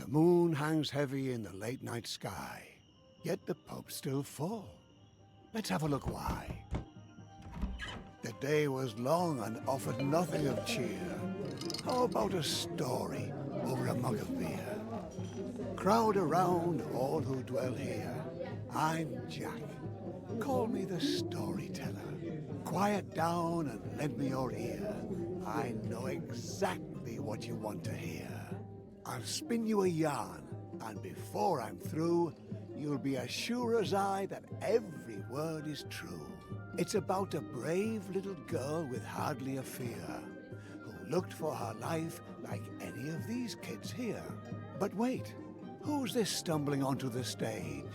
moon hangs heavy in the late night sky, yet the pub's still full. Let's have a look why. The day was long and offered nothing of cheer. How about a story over a mug of beer? Crowd around all who dwell here. I'm Jack. Call me the storyteller. Quiet down and lend me your ear. I know exactly what you want to hear. I'll spin you a yarn, and before I'm through, you'll be as sure as I that every word is true. It's about a brave little girl with hardly a fear, who looked for her life like any of these kids here. But wait, who's this stumbling onto the stage?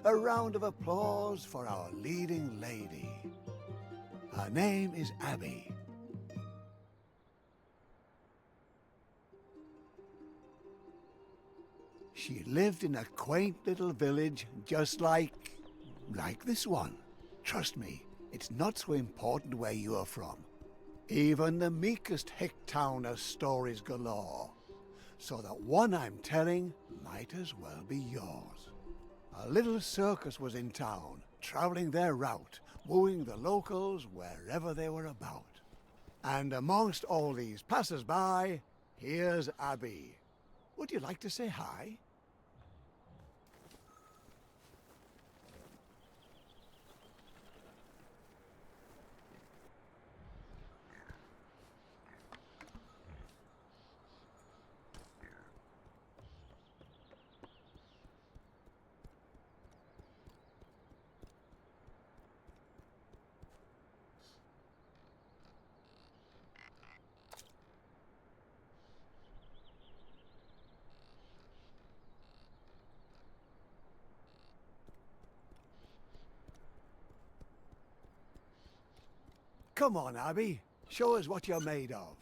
A round of applause for our leading lady. Her name is Abby. She lived in a quaint little village just like this one. Trust me, it's not so important where you are from. Even the meekest hick town has stories galore. So the one I'm telling might as well be yours. A little circus was in town, traveling their route, wooing the locals wherever they were about. And amongst all these passers-by, here's Abby. Would you like to say hi? Come on, Abby. Show us what you're made of.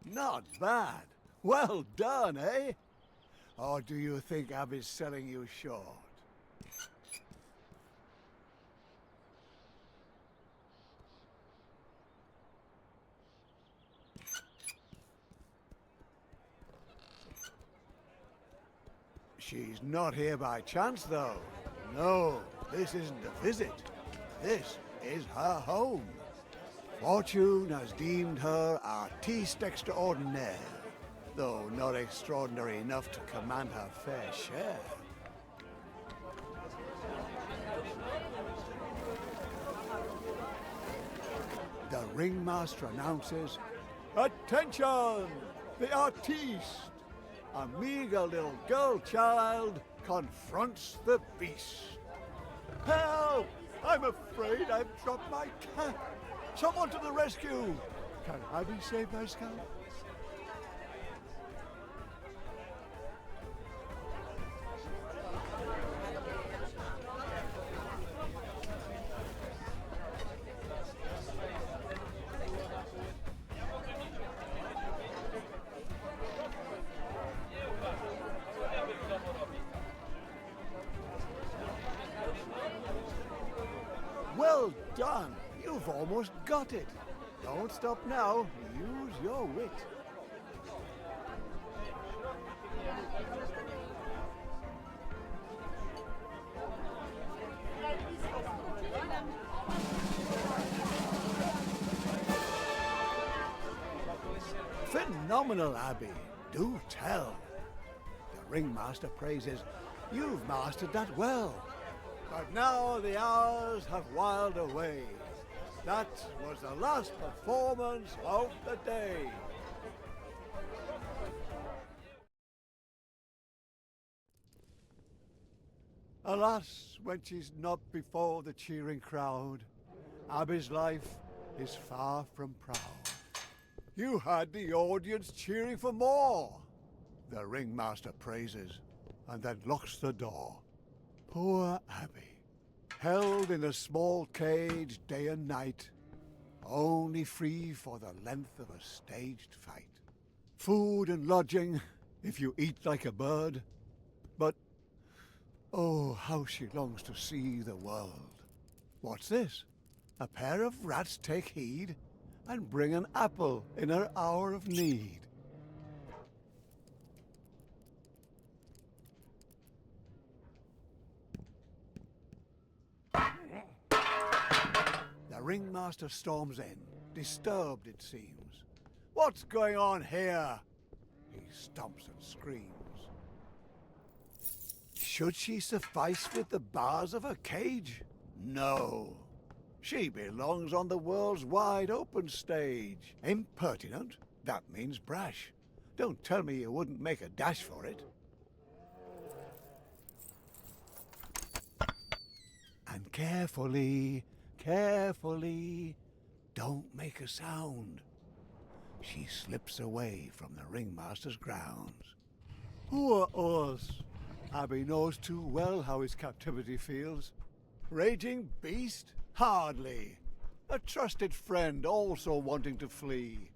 Not bad. Well done, eh? Or do you think Abby's selling you short? She's not here by chance, though. No, this isn't a visit. This is her home. Fortune has deemed her artiste extraordinaire, though not extraordinary enough to command her fair share. The ringmaster announces, "Attention! The artiste! A meager little girl child confronts the beast. Help! I'm afraid I've dropped my cat. Someone to the rescue! Can Abby save my scalp?" Well done! You've almost got it. Don't stop now. Use your wit. Phenomenal, Abby. Do tell. The ringmaster praises, "You've mastered that well. But now the hours have whiled away. That was the last performance of the day." Alas, when she's not before the cheering crowd, Abby's life is far from proud. You had the audience cheering for more, the ringmaster praises, and then locks the door. Poor Abby, held in a small cage day and night, only free for the length of a staged fight. Food and lodging, if you eat like a bird, But, oh, how she longs to see the world. What's this? A pair of rats take heed and bring an apple in her hour of need. The ringmaster storms in, disturbed it seems. What's going on here? He stomps and screams. Should she suffice with the bars of her cage? No. She belongs on the world's wide open stage. Impertinent? That means brash. Don't tell me you wouldn't make a dash for it. And carefully, carefully, don't make a sound. She slips away from the ringmaster's grounds. Poor us! Abby knows too well how his captivity feels. Raging beast? Hardly. A trusted friend also wanting to flee.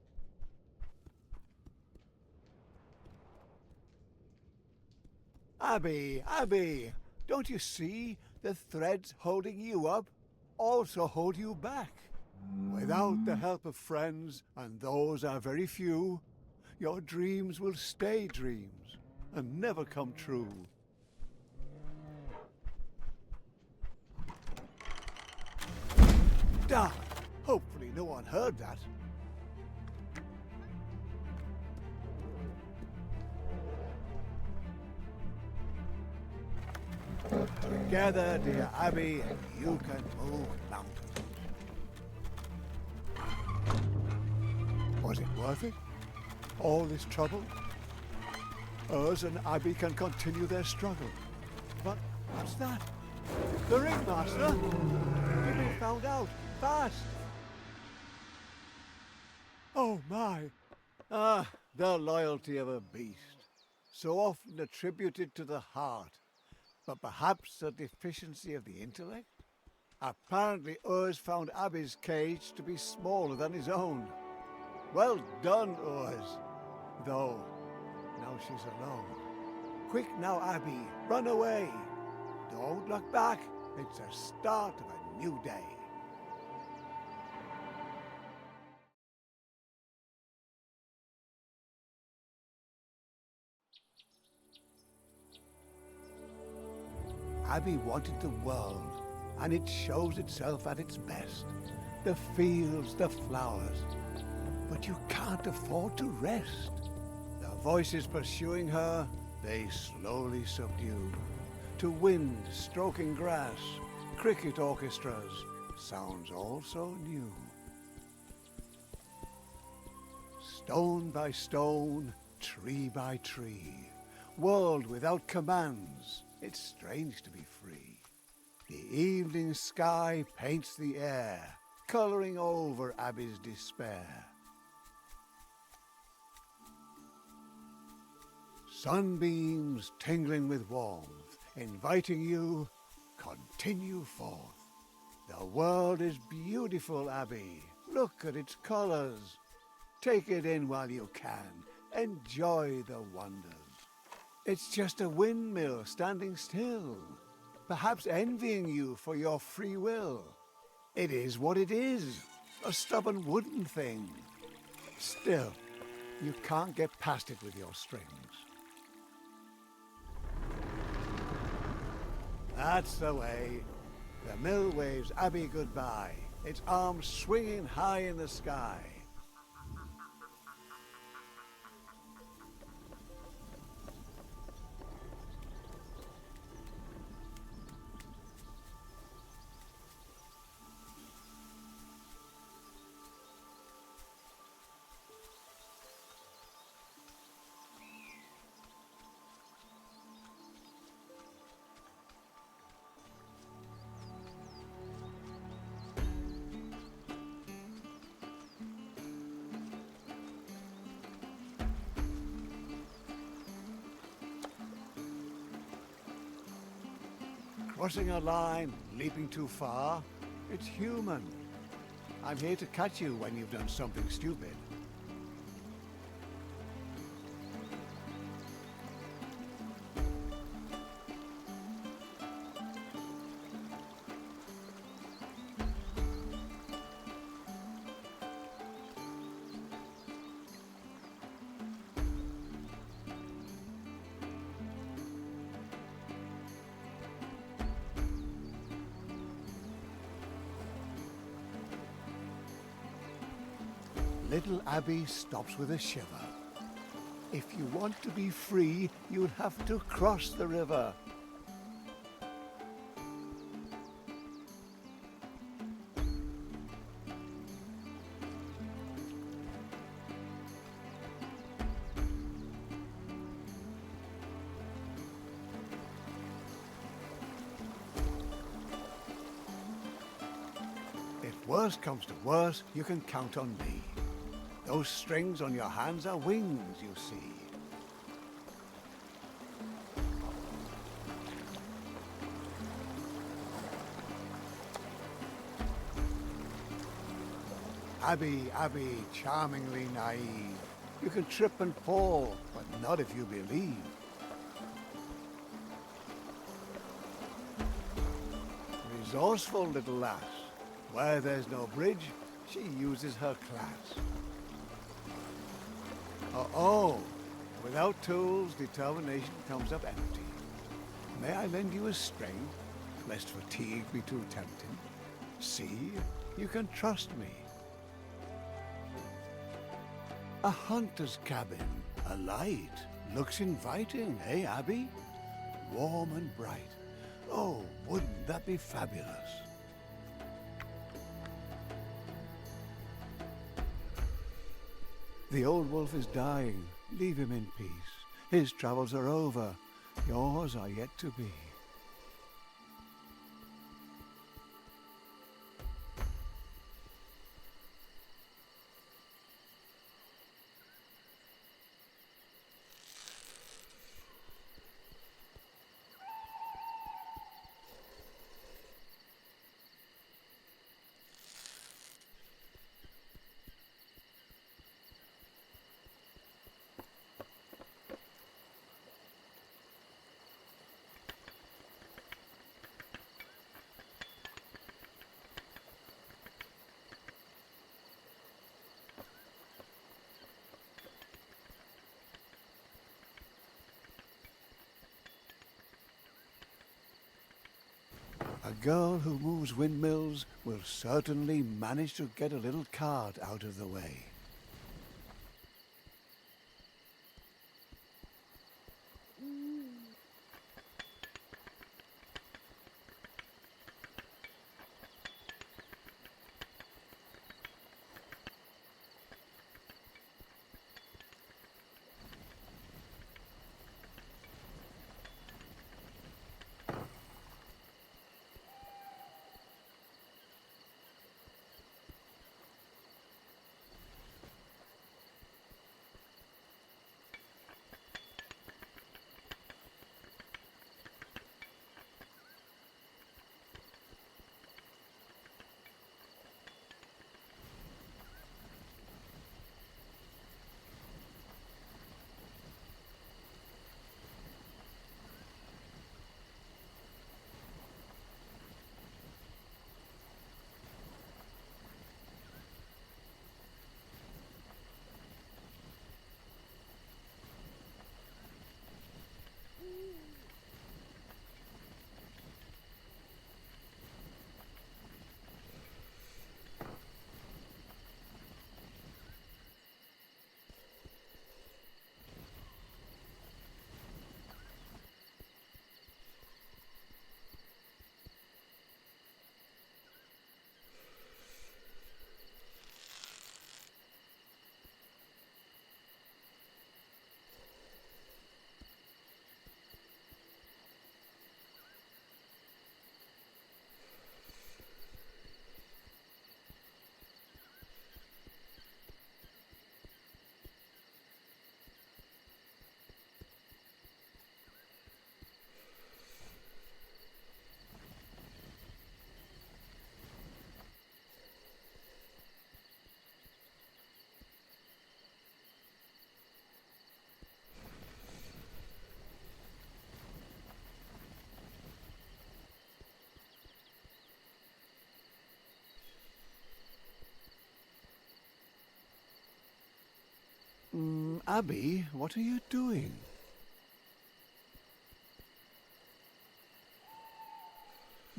Abby, Abby, don't you see the threads holding you up also hold you back? Without the help of friends, and those are very few, your dreams will stay dreams and never come true. Darn! Hopefully no one heard that. Together, dear Abby, and you can move mountains. Was it worth it? All this trouble? Us and Abby can continue their struggle. But what's that? The ringmaster? You've been found out. Fast! Oh my! Ah, the loyalty of a beast. So often attributed to the heart. But perhaps a deficiency of the intellect? Apparently Urs found Abby's cage to be smaller than his own. Well done, Urs. Though, now she's alone. Quick now, Abby, run away. Don't look back. It's the start of a new day. Abby wanted the world, and it shows itself at its best. The fields, the flowers. But you can't afford to rest. The voices pursuing her, they slowly subdue. To wind stroking grass, cricket orchestras, sounds all so new. Stone by stone, tree by tree, world without commands, it's strange to be free. The evening sky paints the air, coloring over Abby's despair. Sunbeams tingling with warmth, inviting you, continue forth. The world is beautiful, Abby. Look at its colors. Take it in while you can. Enjoy the wonders. It's just a windmill standing still, perhaps envying you for your free will. It is what it is, a stubborn wooden thing. Still, you can't get past it with your strings. That's the way. The mill waves Abby goodbye, its arms swinging high in the sky. Crossing a line, leaping too far, it's human. I'm here to catch you when you've done something stupid. little Abby stops with a shiver. If you want to be free, you'll have to cross the river. If worse comes to worse, you can count on me. Those strings on your hands are wings, you see. Abby, charmingly naive. You can trip and fall, but not if you believe. Resourceful little lass. Where there's no bridge, she uses her class. Oh, without tools, determination comes up empty. May I lend you a string, lest fatigue be too tempting? See, you can trust me. A hunter's cabin, a light, looks inviting, eh, Abby? Warm and bright. Oh, wouldn't that be fabulous? The old wolf is dying. Leave him in peace. His travels are over. Yours are yet to be. A girl who moves windmills will certainly manage to get a little cart out of the way. Abby, what are you doing?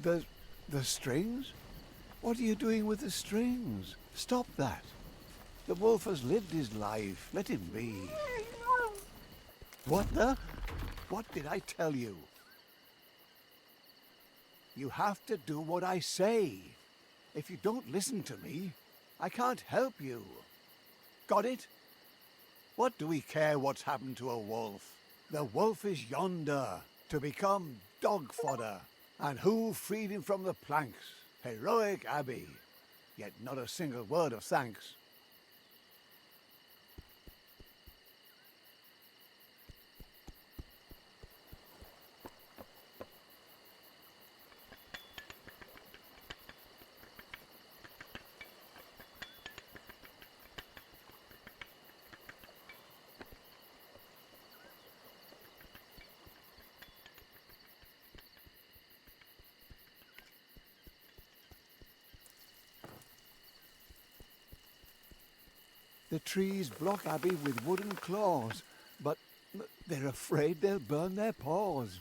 The strings? What are you doing with the strings? Stop that. The wolf has lived his life. Let him be. What the? What did I tell you? You have to do what I say. If you don't listen to me, I can't help you. Got it? What do we care what's happened to a wolf? The wolf is yonder, to become dog fodder. And who freed him from the planks? Heroic Abbey. Yet not a single word of thanks. The trees block Abbey with wooden claws, but they're afraid they'll burn their paws.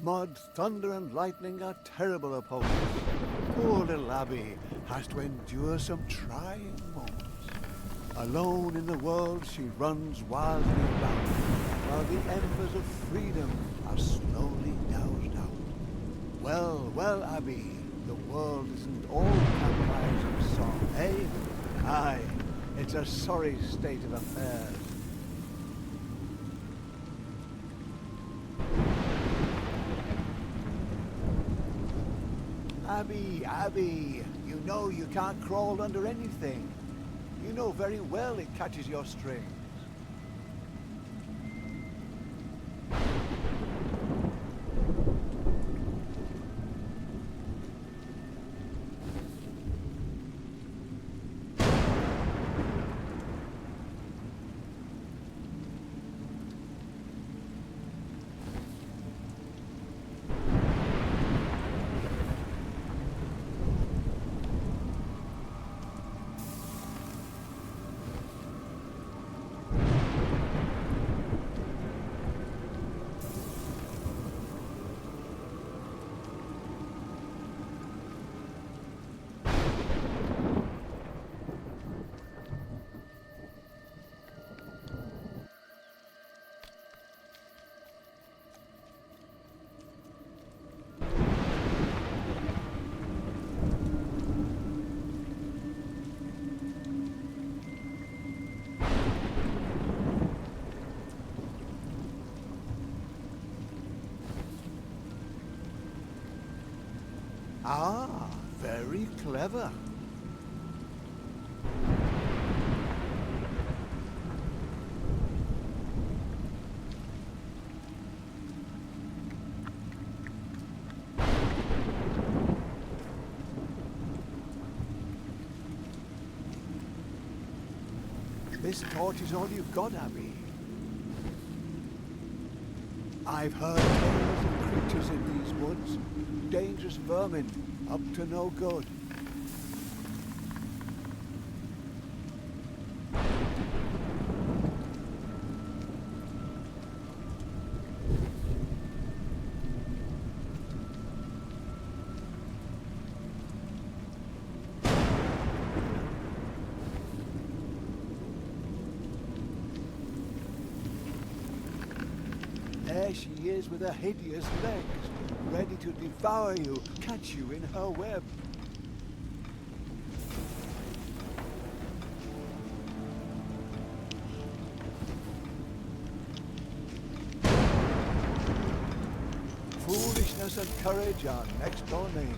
Mud, thunder and lightning are terrible opponents. Poor little Abbey has to endure some trying moments. Alone in the world she runs wildly about, while the embers of freedom are slowly doused out. Well, well, Abbey, the world isn't all campfires and song, eh? Aye, it's a sorry state of affairs. Abbey, Abbey, you know you can't crawl under anything. You know very well it catches your strings. Ah, very clever. This torch is all you've got, Abbey. I've heard tales of creatures in these woods. Dangerous vermin, up to no good. There she is with her hideous legs, ready to devour you, catch you in her web. Foolishness and courage are next door neighbors.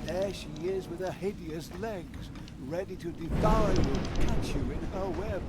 There she is with her hideous legs, ready to devour you, catch you in her web.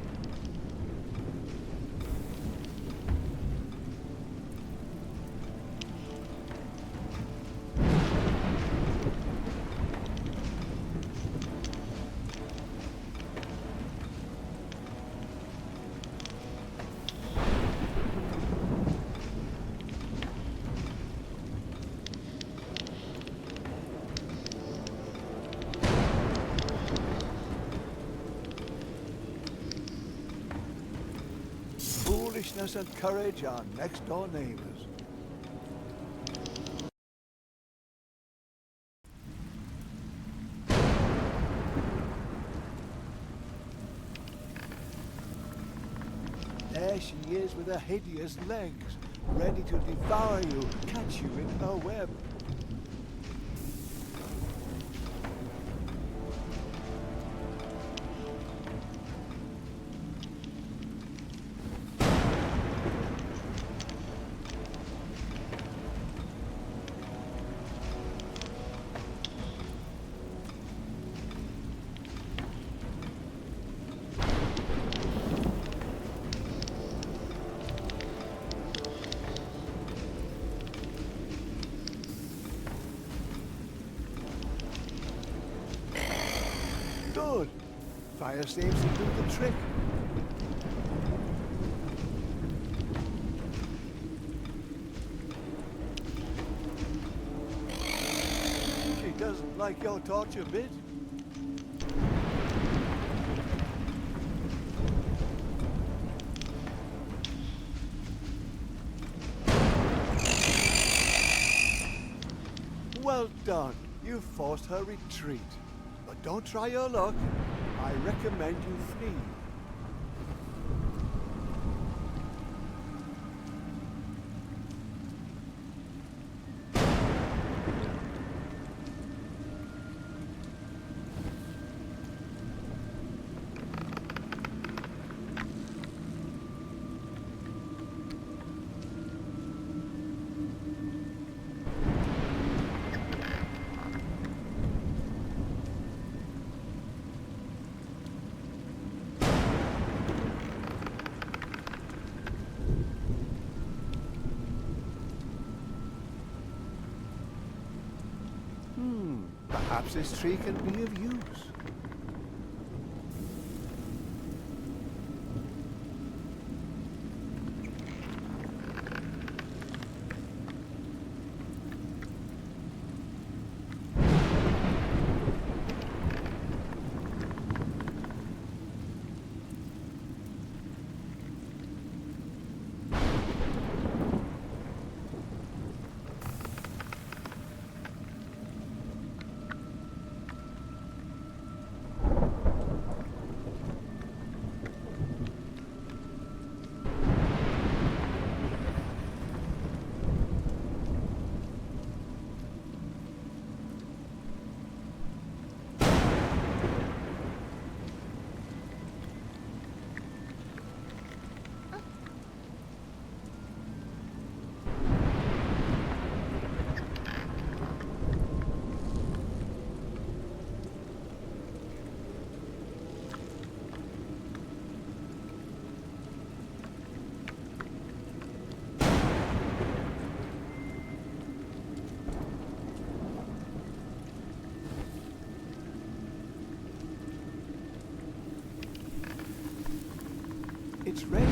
freshness and courage are next door neighbors. There she is with her hideous legs, ready to devour you, catch you in her web. Good. Fire seems to do the trick. She doesn't like your torch a bit. Well done. You forced her retreat. But don't try your luck. I recommend you flee. Perhaps this tree can be of use. It's ready.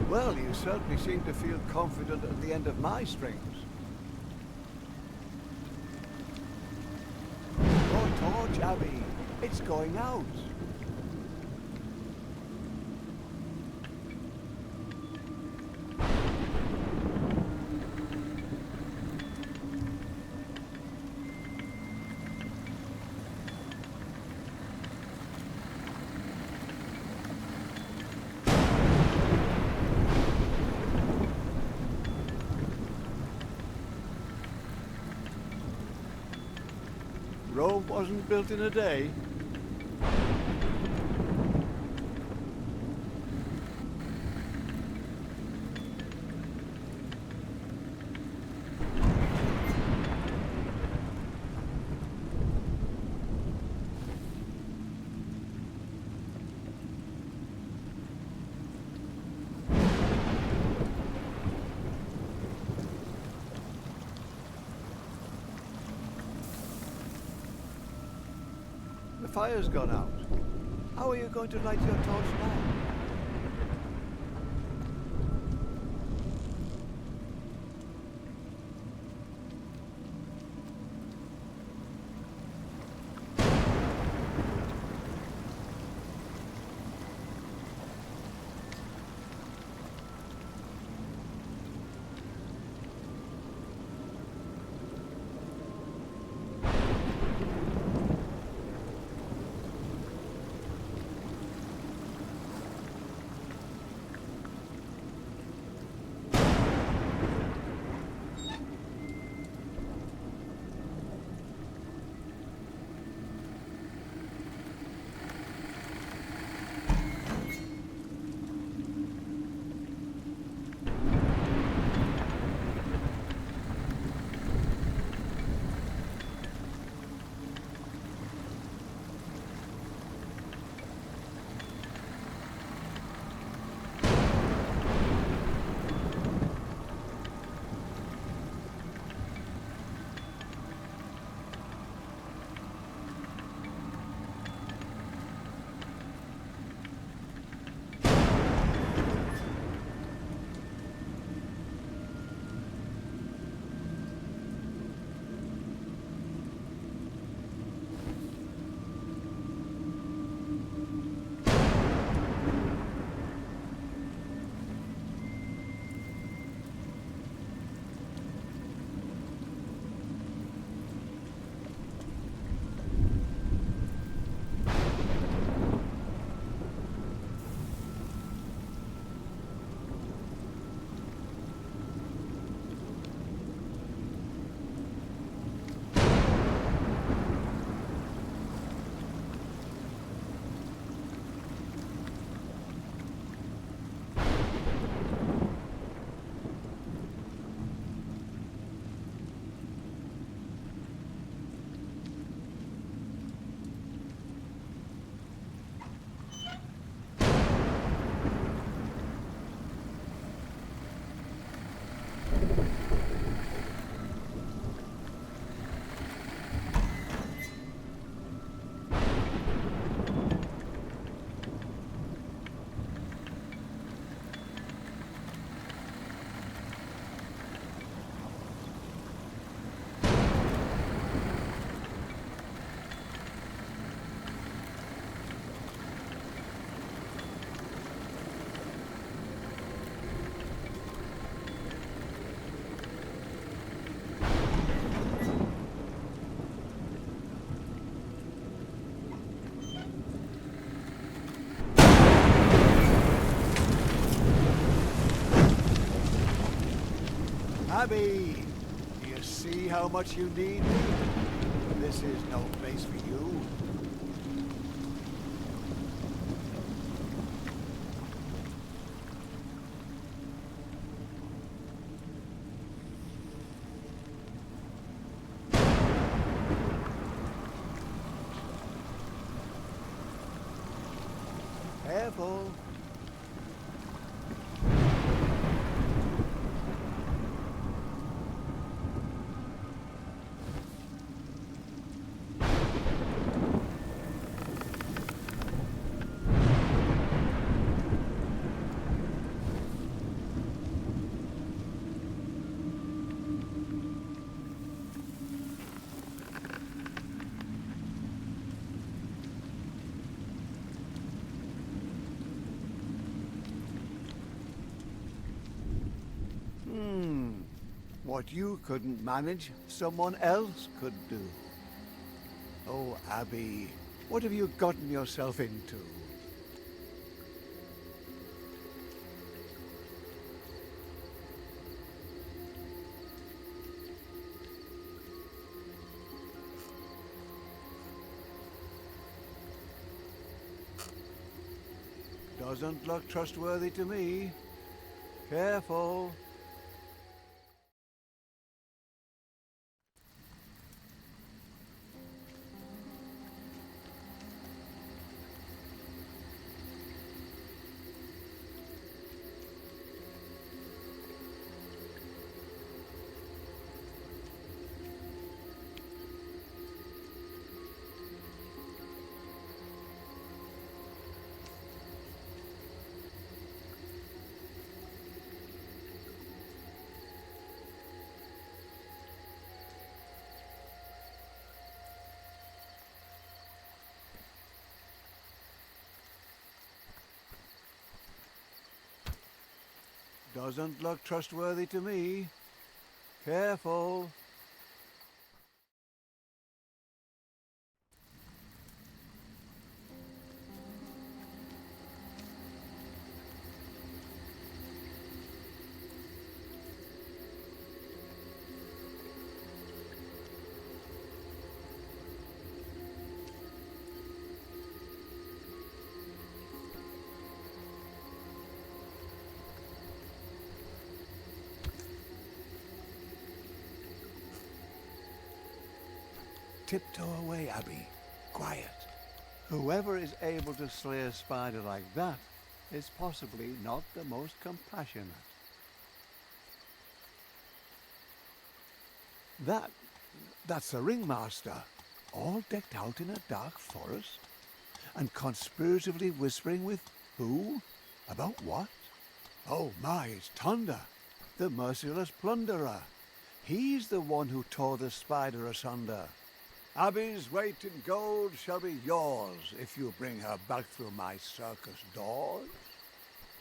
Well, you certainly seem to feel confident at the end of my strings. Your torch, Abby. It's going out. Rome wasn't built in a day. fire's gone out. How are you going to light your torch now? Abby, do you see how much you need me? This is no place for you. Careful. What you couldn't manage, someone else could do. Oh, Abby, what have you gotten yourself into? Doesn't look trustworthy to me. Careful. Doesn't look trustworthy to me. Careful. Tiptoe away, Abby. Quiet. Whoever is able to slay a spider like that is possibly not the most compassionate. That's the ringmaster, all decked out in a dark forest, and conspiratively whispering with who? About what? Oh my, it's Tonda, the merciless plunderer. He's the one who tore the spider asunder. Abby's weight in gold shall be yours if you bring her back through my circus doors.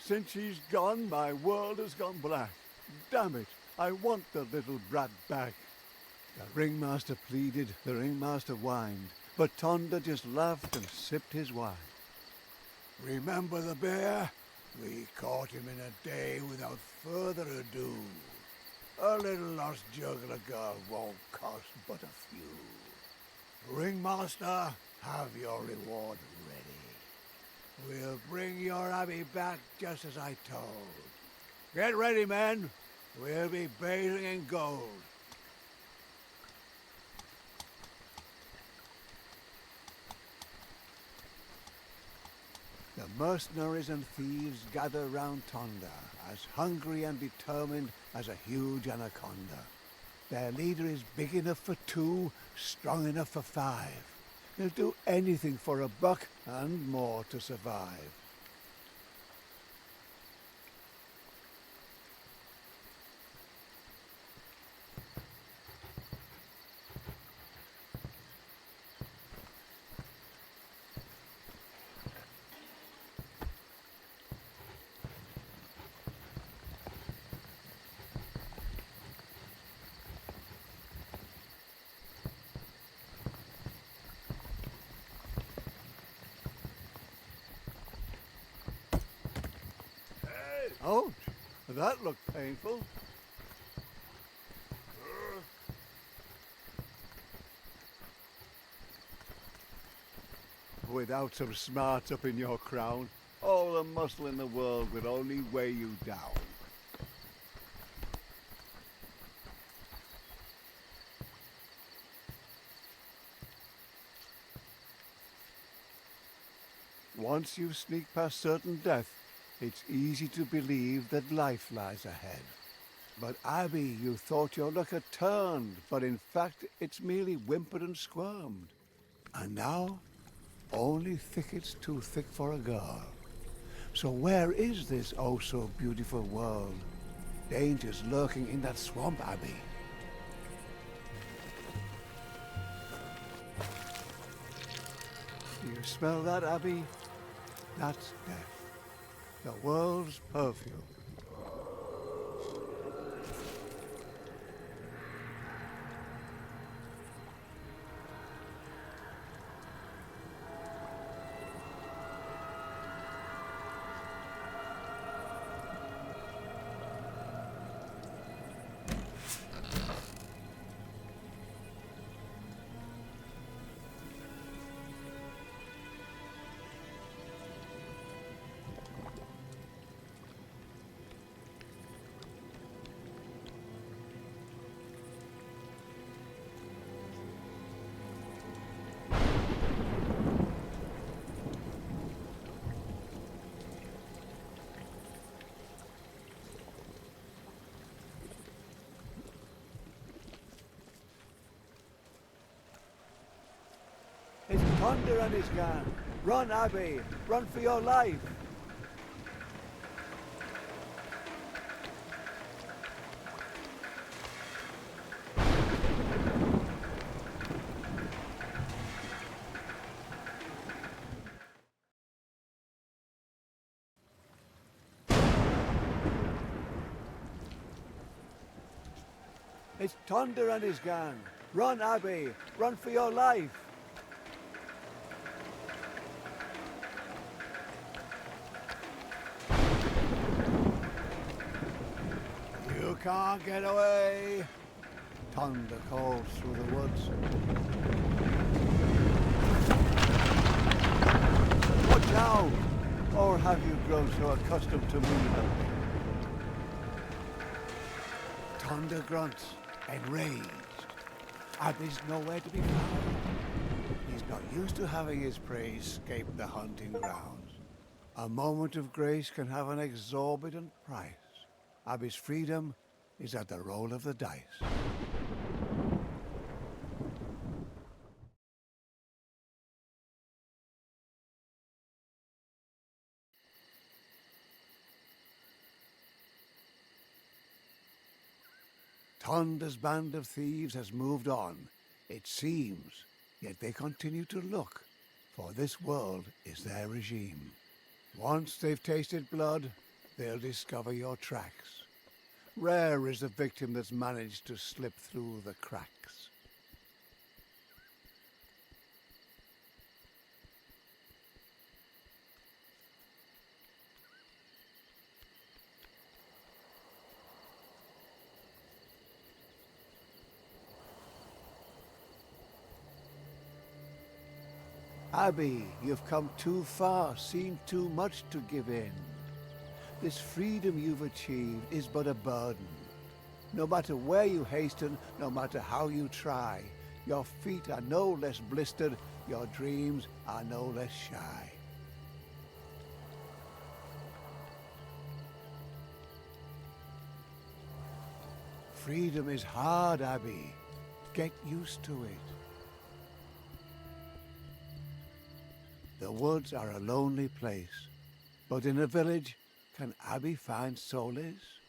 Since she's gone, my world has gone black. Damn it, I want the little brat back. The ringmaster pleaded, the ringmaster whined, but Tonda just laughed and sipped his wine. Remember the bear? We caught him in a day without further ado. A little lost juggler girl won't cost but a few. Ringmaster, have your reward ready. We'll bring your Abby back just as I told. Get ready, men. We'll be bathing in gold. The mercenaries and thieves gather round Tonda, as hungry and determined as a huge anaconda. Their leader is big enough for 2, strong enough for 5. He'll do anything for a buck and more to survive. Ouch! That looked painful. Without some smarts up in your crown, all the muscle in the world would only weigh you down. Once you sneak past certain death, it's easy to believe that life lies ahead. But Abby, you thought your luck had turned, but in fact it's merely whimpered and squirmed. And now, only thickets too thick for a girl. So where is this oh so beautiful world? Dangers lurking in that swamp, Abby. Do you smell that, Abby? That's death. The world's perfume. It's Thunder and his gang. Run, Abby. Run for your life. It's Thunder and his gang. Run, Abby. Run for your life. You can't get away. Thunder calls through the woods. Watch out! Or have you grown so accustomed to moving? Thunder grunts, enraged. Abby's nowhere to be found. He's not used to having his prey escape the hunting grounds. A moment of grace can have an exorbitant price. Abby's freedom is at the roll of the dice. Thunder's band of thieves has moved on, it seems, yet they continue to look, for this world is their regime. Once they've tasted blood, they'll discover your tracks. Rare is the victim that's managed to slip through the cracks. Abby, you've come too far, seen too much to give in. This freedom you've achieved is but a burden. No matter where you hasten, no matter how you try, your feet are no less blistered, your dreams are no less shy. Freedom is hard, Abby. Get used to it. The woods are a lonely place, but in a village, can Abby find solace?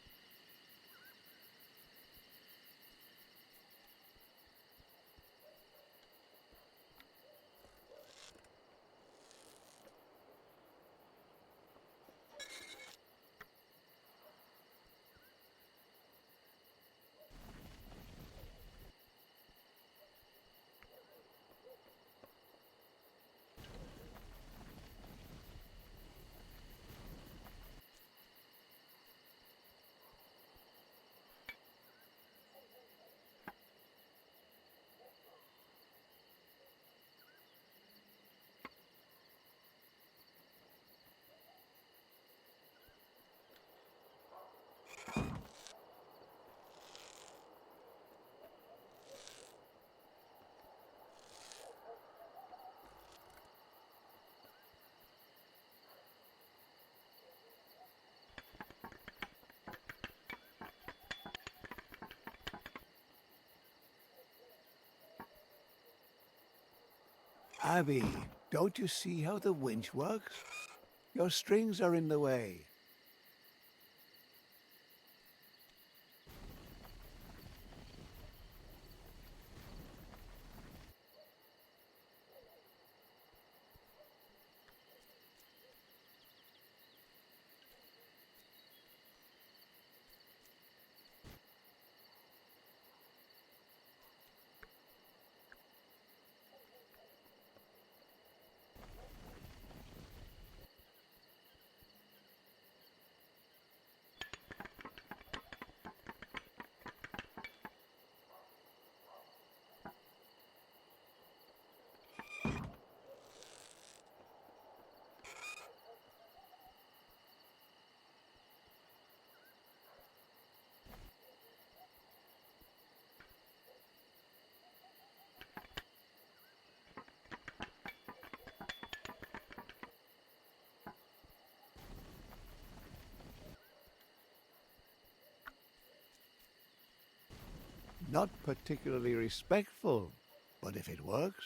Abby, don't you see how the winch works? Your strings are in the way. Not particularly respectful, but if it works.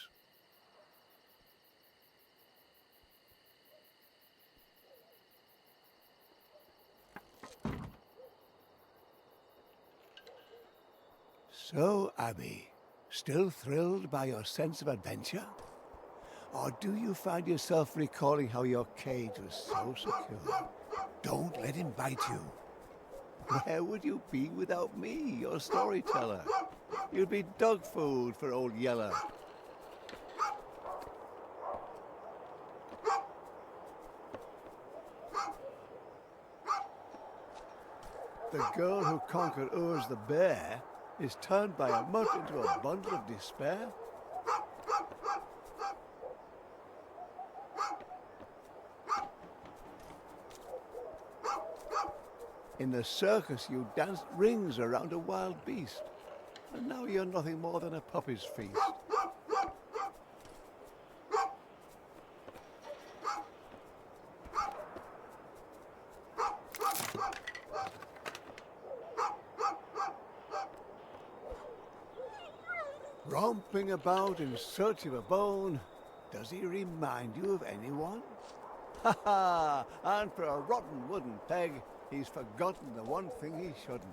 So, Abby, still thrilled by your sense of adventure? Or do you find yourself recalling how your cage was so secure? Don't let him bite you. Where would you be without me, your storyteller? You'd be dog food for old Yeller. The girl who conquered Urs the bear is turned by a mutt into a bundle of despair. In the circus you danced rings around a wild beast, and now you're nothing more than a puppy's feast. Romping about in search of a bone, does he remind you of anyone? Ha ha! And for a rotten wooden peg, he's forgotten the one thing he shouldn't.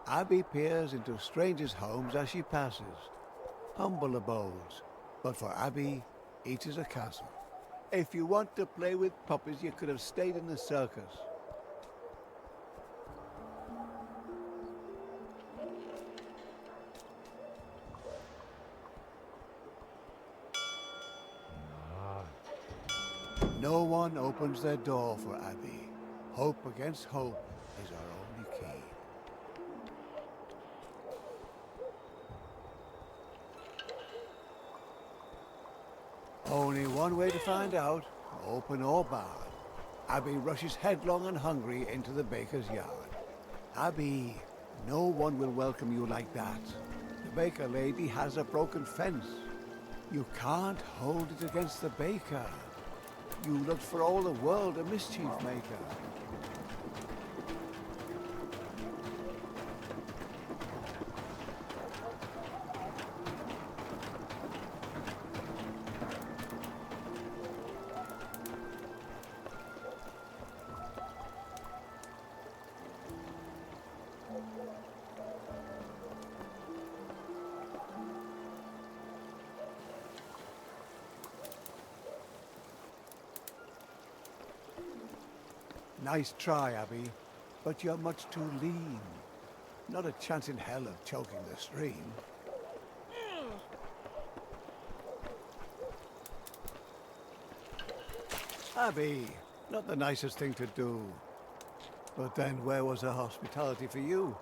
Abby peers into strangers' homes as she passes. Humble abodes, but for Abby, each is a castle. If you want to play with puppies, you could have stayed in the circus. No one opens their door for Abby. Hope against hope is our only key. Only one way to find out, open or barred. Abby rushes headlong and hungry into the baker's yard. Abby, no one will welcome you like that. The baker lady has a broken fence. You can't hold it against the baker. You looked for all the world a mischief maker. Nice try, Abby, but you're much too lean. Not a chance in hell of choking the stream. Abby, not the nicest thing to do. But then where was her hospitality for you?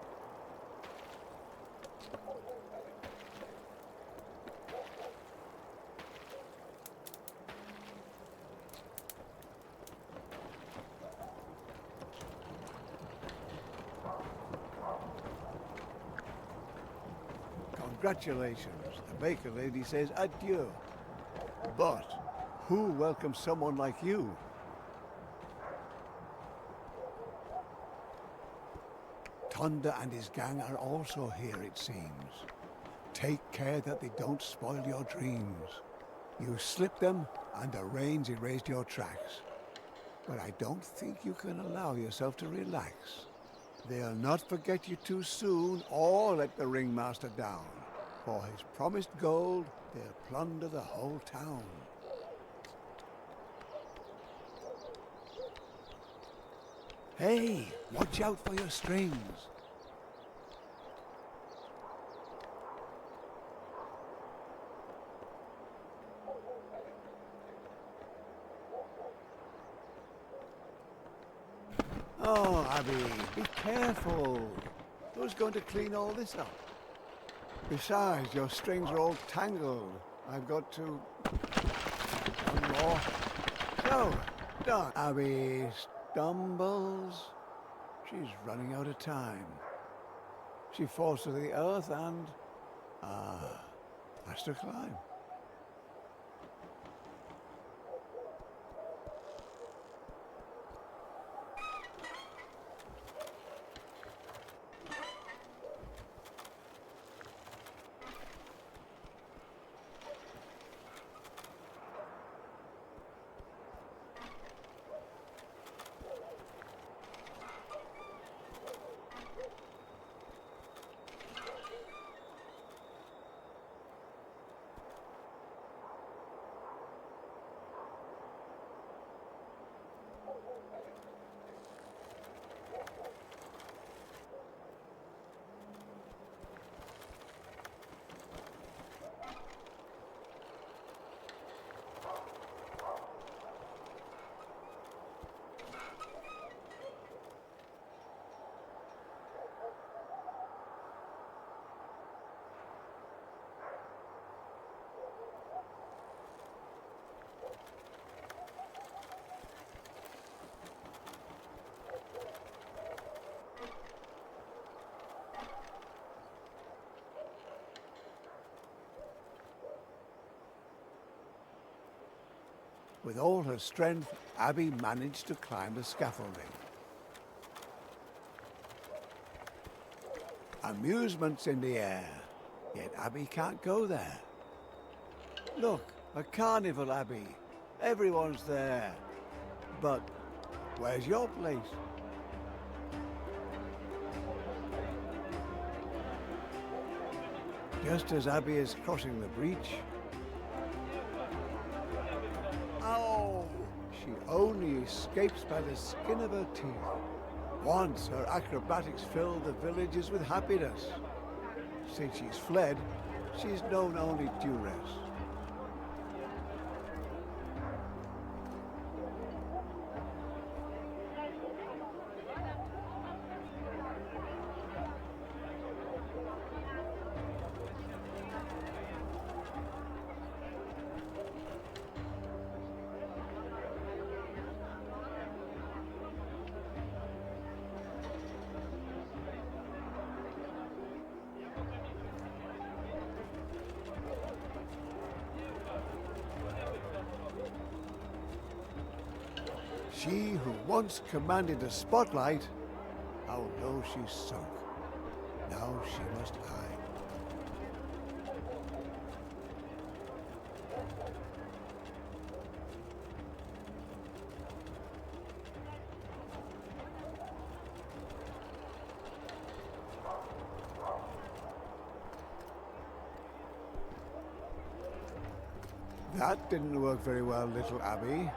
Congratulations, the baker lady says adieu. But who welcomes someone like you? Thunder and his gang are also here, it seems. Take care that they don't spoil your dreams. You slipped them and the rains erased your tracks. But I don't think you can allow yourself to relax. They'll not forget you too soon or let the ringmaster down. For his promised gold, they'll plunder the whole town. Hey, watch out for your strings. Oh, Abby, be careful. Who's going to clean all this up? Besides, your strings are all tangled. I've got to... One more. So, done. Abby stumbles. She's running out of time. She falls to the earth and... has to climb. With all her strength, Abby managed to climb the scaffolding. Amusement's in the air, yet Abby can't go there. Look, a carnival, Abby. Everyone's there. But where's your place? Just as Abby is crossing the breach... Ow! She only escapes by the skin of her teeth. Once her acrobatics filled the villages with happiness. Since she's fled, she's known only duress. She who once commanded the spotlight, how low she's sunk. Now she must hide. That didn't work very well, little Abby.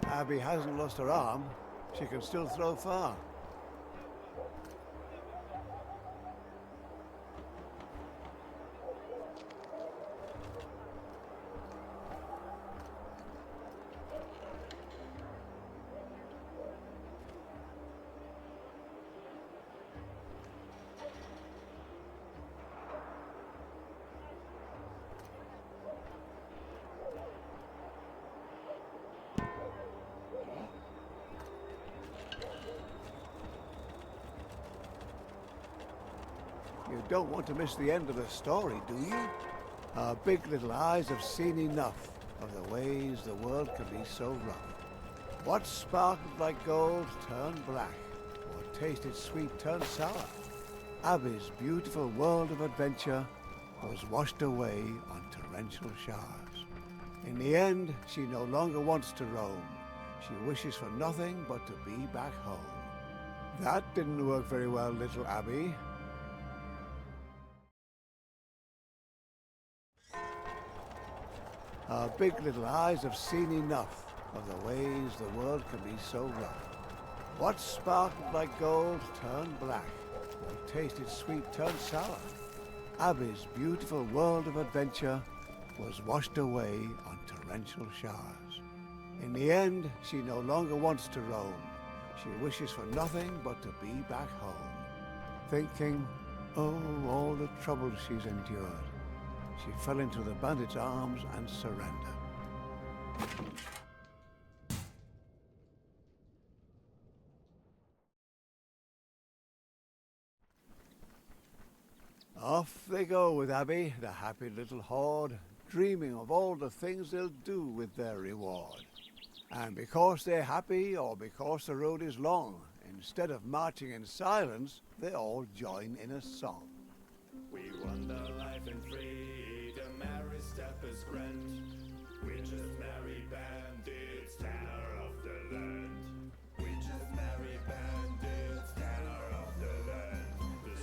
Abby hasn't lost her arm. She can still throw far. You don't want to miss the end of the story, do you? Our big little eyes have seen enough of the ways the world can be so rough. What sparkled like gold turned black. What tasted sweet turned sour. Abby's beautiful world of adventure was washed away on torrential showers. In the end, she no longer wants to roam. She wishes for nothing but to be back home. That didn't work very well, little Abby. Our big little eyes have seen enough of the ways the world can be so rough. What sparkled like gold turned black. What tasted sweet turned sour. Abby's beautiful world of adventure was washed away on torrential showers. In the end, she no longer wants to roam. She wishes for nothing but to be back home. Thinking, oh, all the trouble she's endured. She fell into the bandit's arms and surrendered. Off they go with Abby, the happy little horde, dreaming of all the things they'll do with their reward. And because they're happy, or because the road is long, instead of marching in silence, they all join in a song. We wander life in freedom, every step is grand. We just merry bandits, terror of the land. We just merry bandits, terror of the land. The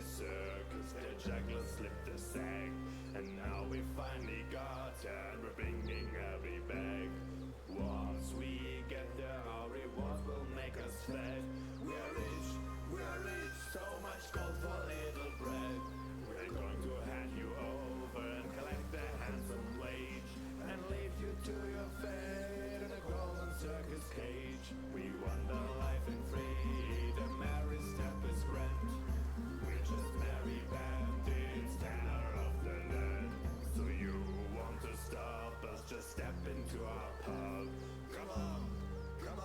circus, the juggler slipped the sack. And now we finally got her, and we're bringing Abby back. Once we get there, our rewards will make us fat. We're rich, so much gold for little bread. We're going to hand you over and collect the handsome wage, and leave you to your fate in a golden circus cage. We wander life in freedom, every step is grand. We're just merry bandits, terror of the land. So you want to stop us, just step into our pub. Come on, come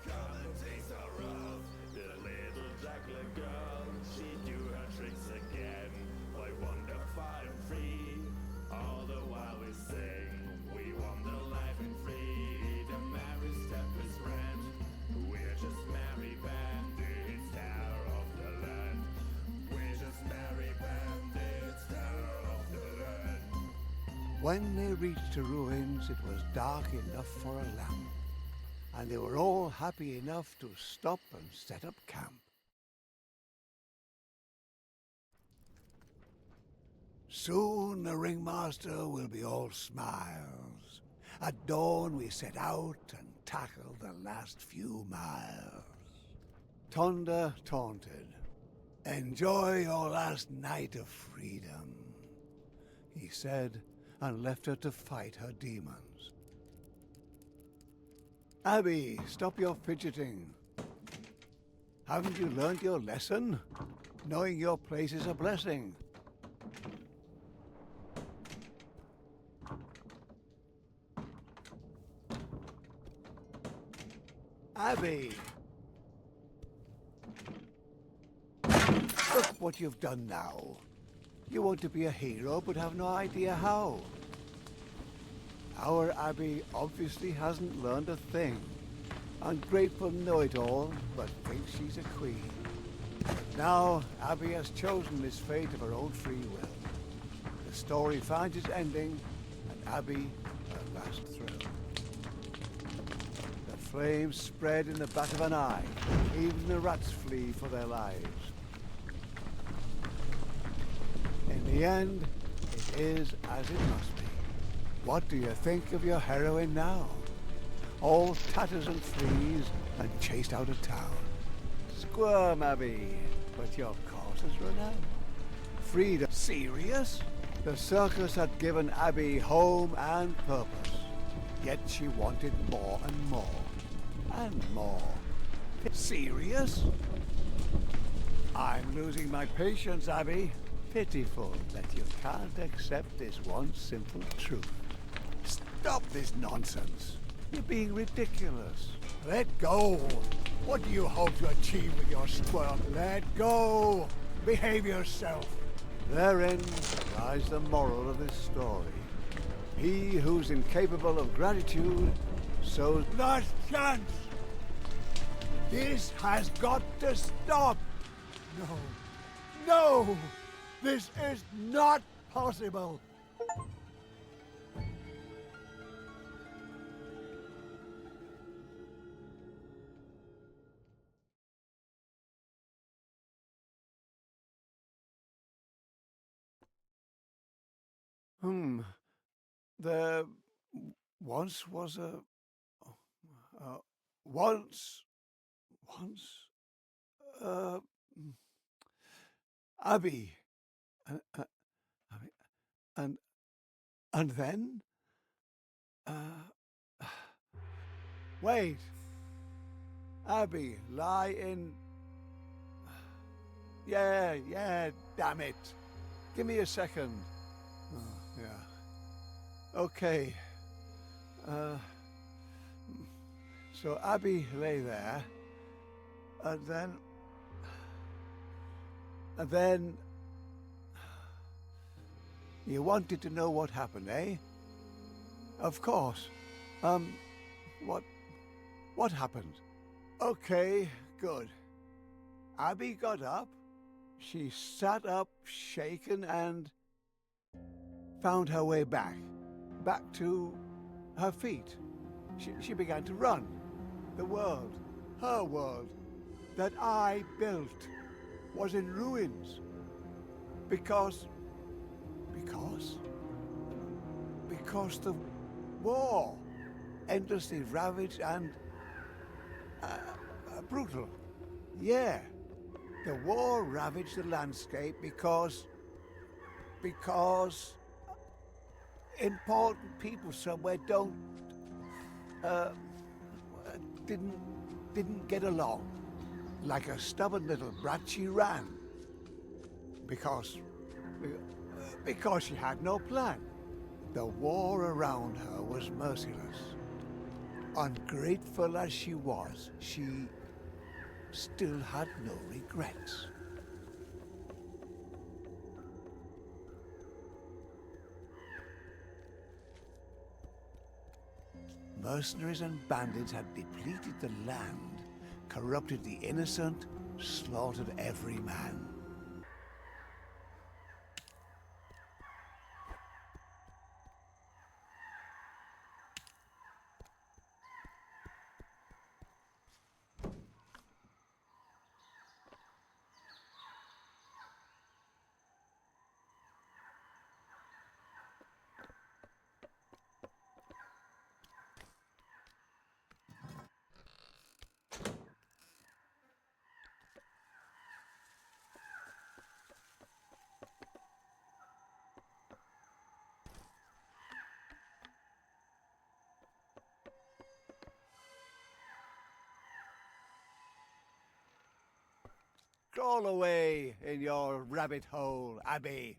and taste our rub. The little juggler girl, she do her tricks again. I wander far and free, all the while we sing. We wander life in freedom, every step is grand. We're just merry bandits, terror of the land. We're just merry bandits, terror of the land. When they reached the ruins, it was dark enough for a lamp, and they were all happy enough to stop and set up camp. Soon the ringmaster will be all smiles. At dawn we set out and tackle the last few miles. Tonda taunted, enjoy your last night of freedom, he said, and left her to fight her demons. Abby, stop your fidgeting. Haven't you learned your lesson? Knowing your place is a blessing. Abby! Look what you've done now. You want to be a hero but have no idea how. Our Abby obviously hasn't learned a thing. Ungrateful know-it-all, but thinks she's a queen. But now Abby has chosen this fate of her own free will. The story finds its ending, and Abby her last thrill. The flames spread in the back of an eye. Even the rats flee for their lives. In the end, it is as it must be. What do you think of your heroine now? All tatters and fleas and chased out of town. Squirm, Abby, but your cause has run out. Freedom. Serious? The circus had given Abby home and purpose, yet she wanted more and more, and more. Serious? I'm losing my patience, Abby. Pitiful that you can't accept this one simple truth. Stop this nonsense. You're being ridiculous. Let go. What do you hope to achieve with your squirm? Let go. Behave yourself. Therein lies the moral of this story. He who's incapable of gratitude sows last chance. This has got to stop. No. No. This is not possible. Hmm. There once was a. Uh, once. Once. Uh. Abby. Uh, uh, Abby. And. And then. Uh. Wait. Abby, lie in. Yeah, damn it. Give me a second. Oh, yeah. Okay. Uh, so Abby lay there, and then. And then. You wanted to know what happened, eh? Of course. Um, what. What happened? Okay, good. Abby got up. She sat up, shaken, and found her way back to her feet. She began to run. The world, her world, that I built was in ruins. Because the war endlessly ravaged and brutal. Yeah, the war ravaged the landscape because important people somewhere didn't get along. Like a stubborn little brat, she ran. Because she had no plan. The war around her was merciless. Ungrateful as she was, she still had no regrets. Mercenaries and bandits had depleted the land, corrupted the innocent, slaughtered every man. Crawl away in your rabbit hole, Abby.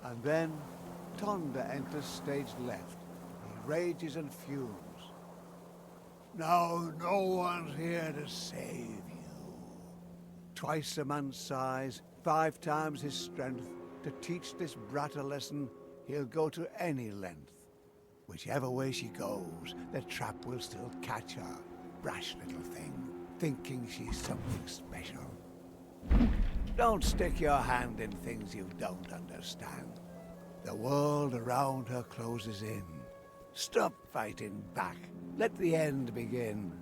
And then Tonda enters stage left. He rages and fumes. Now no one's here to save you. Twice a man's size, 5 times his strength. To teach this brat a lesson, he'll go to any length. Whichever way she goes, the trap will still catch her. Brash little thing, thinking she's something special. Don't stick your hand in things you don't understand. The world around her closes in. Stop fighting back. Let the end begin.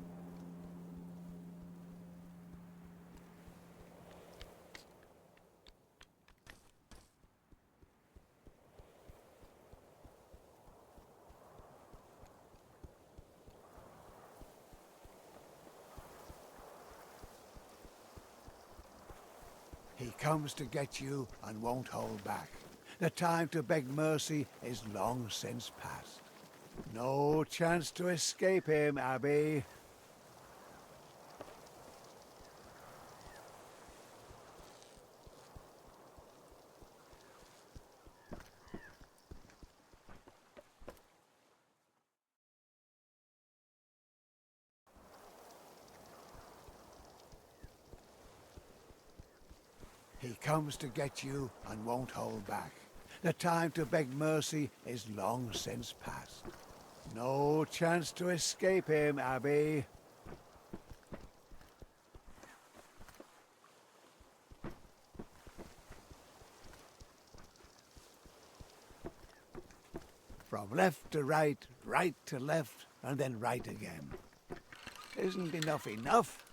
He comes to get you and won't hold back. The time to beg mercy is long since past. No chance to escape him, Abby. He comes to get you and won't hold back. The time to beg mercy is long since past. No chance to escape him, Abby. From left to right, right to left, and then right again. Isn't enough enough?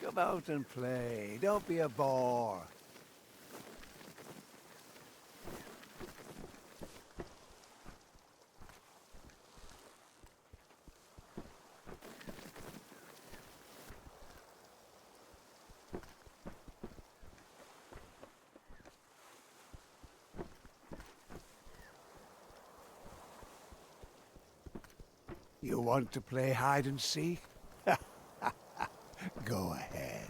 Come out and play. Don't be a bore. You want to play hide and seek? Go ahead.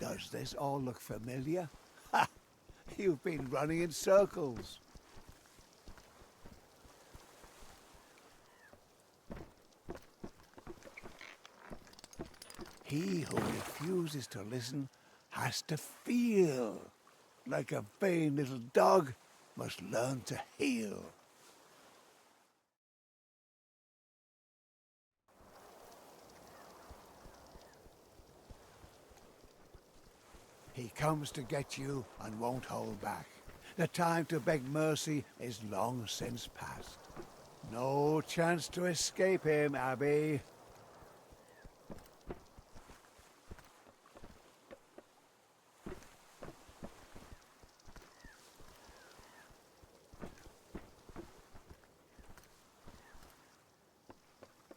Does this all look familiar? Ha! You've been running in circles. He who refuses to listen has to feel. Like a vain little dog must learn to heel. He comes to get you and won't hold back. The time to beg mercy is long since past. No chance to escape him, Abby.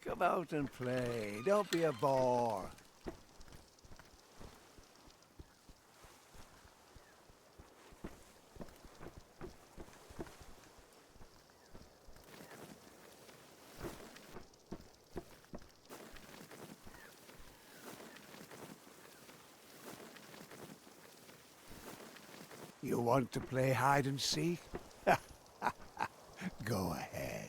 Come out and play. Don't be a bore. You want to play hide and seek? Go ahead.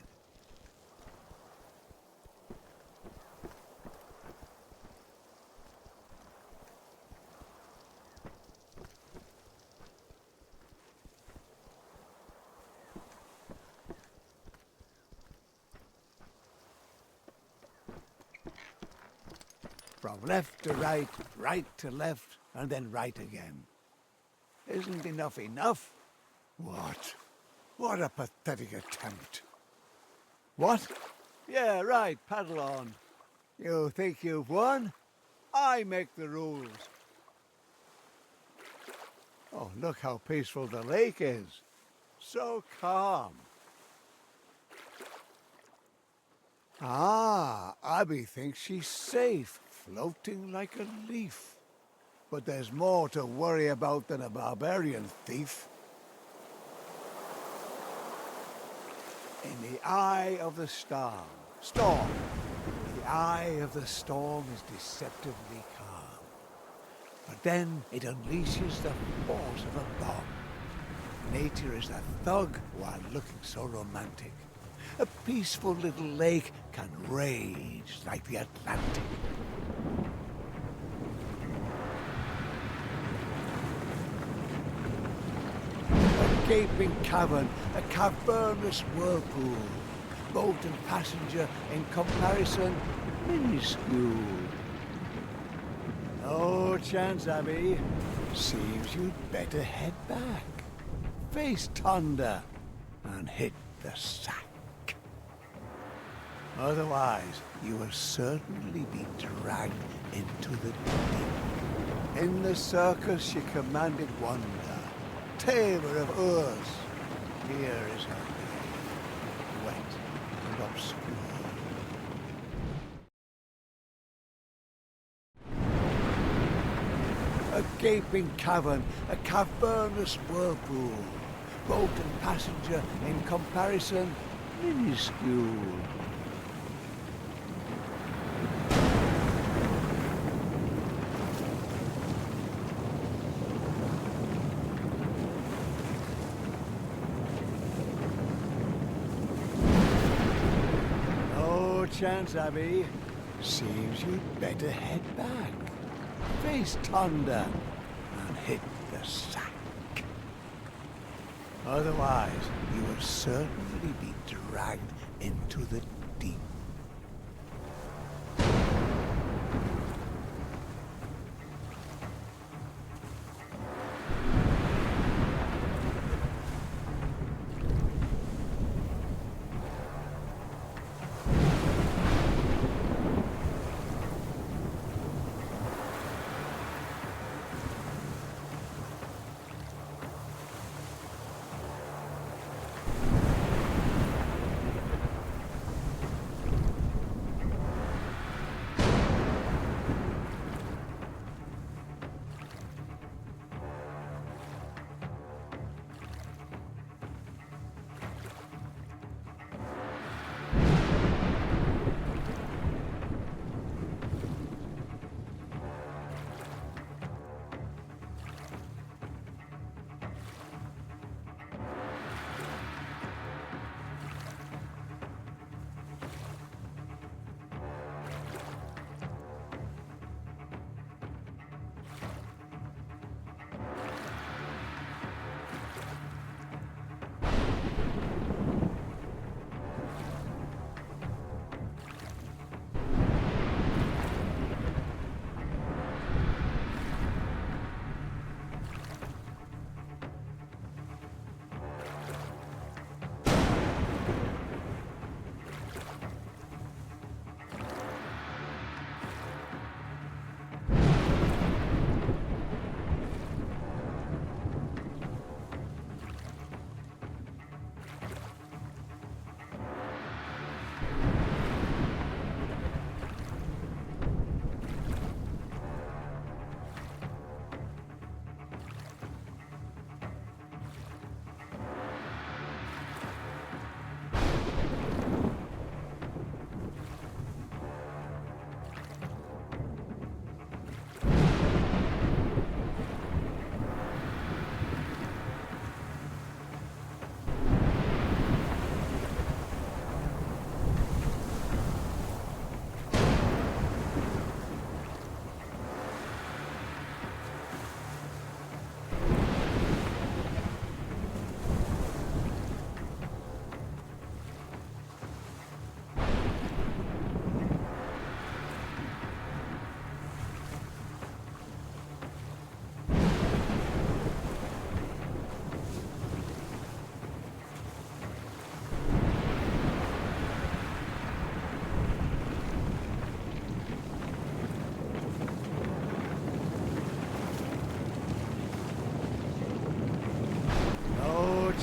From left to right, right to left, and then right again. Isn't enough enough? What? What a pathetic attempt. What? Yeah, right, paddle on. You think you've won? I make the rules. Oh, look how peaceful the lake is. So calm. Ah, Abby thinks she's safe, floating like a leaf. But there's more to worry about than a barbarian thief. In the eye of the storm. The eye of the storm is deceptively calm. But then it unleashes the force of a bomb. Nature is a thug while looking so romantic. A peaceful little lake can rage like the Atlantic. A gaping cavern, a cavernous whirlpool. Boat and passenger in comparison, minuscule. No chance, Abby. Seems you'd better head back. Face thunder and hit the sack. Otherwise, you will certainly be dragged into the deep. In the circus she commanded wonder, tamer of Urs. Here is her grave, wet and obscure. A gaping cavern, a cavernous whirlpool. Boat and passenger in comparison, minuscule. chance, Abby. Seems you'd better head back. Face thunder and hit the sack. Otherwise, you will certainly be dragged into the deep.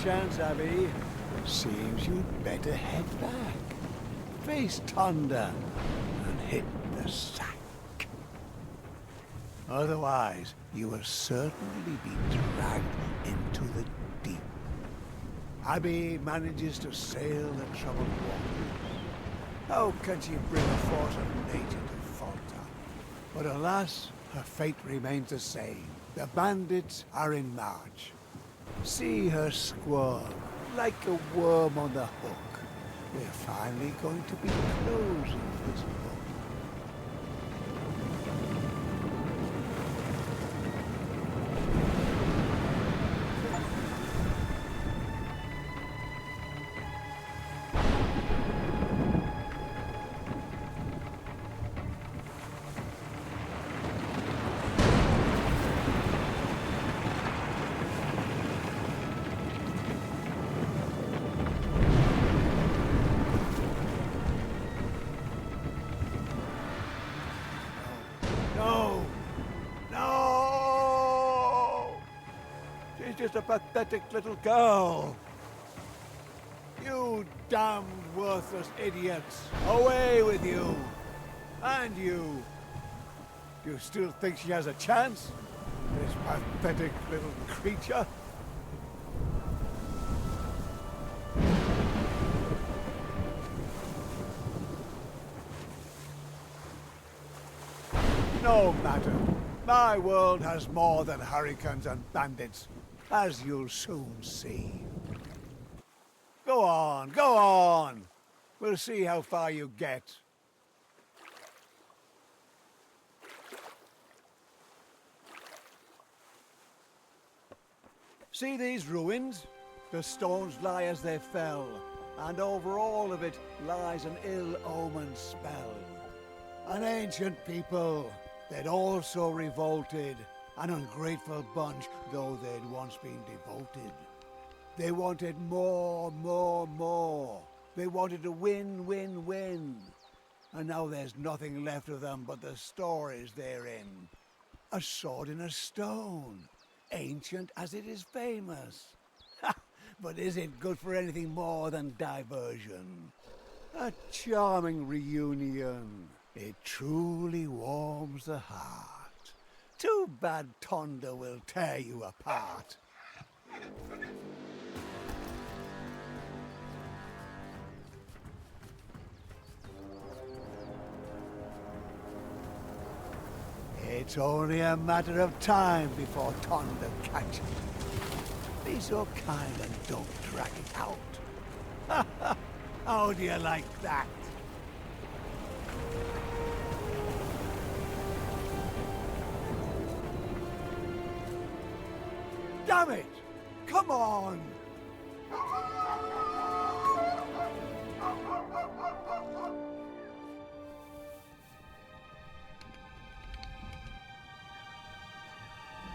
Chance, Abby. Seems you'd better head back. Face thunder and hit the sack. Otherwise, you will certainly be dragged into the deep. Abby manages to sail the troubled waters. How can she bring a force of nature to falter? But alas, her fate remains the same. The bandits are in march. See her squirm, like a worm on the hook. We're finally going to be closing this book. Just a pathetic little girl. You damned worthless idiots. Away with you. And you. Do you still think she has a chance? This pathetic little creature? No matter. My world has more than hurricanes and bandits, as you'll soon see. Go on, go on. We'll see how far you get. See these ruins? The stones lie as they fell, and over all of it lies an ill-omened spell. An ancient people, they'd also revolted, an ungrateful bunch, though they'd once been devoted. They wanted more, more, more. They wanted to win, win, win. And now there's nothing left of them but the stories they're in. A sword in a stone, ancient as it is famous. But is it good for anything more than diversion? A charming reunion. It truly warms the heart. Too bad Tonda will tear you apart. It's only a matter of time before Tonda catches you. Be so kind and don't drag it out. How do you like that? Damn it! Come on!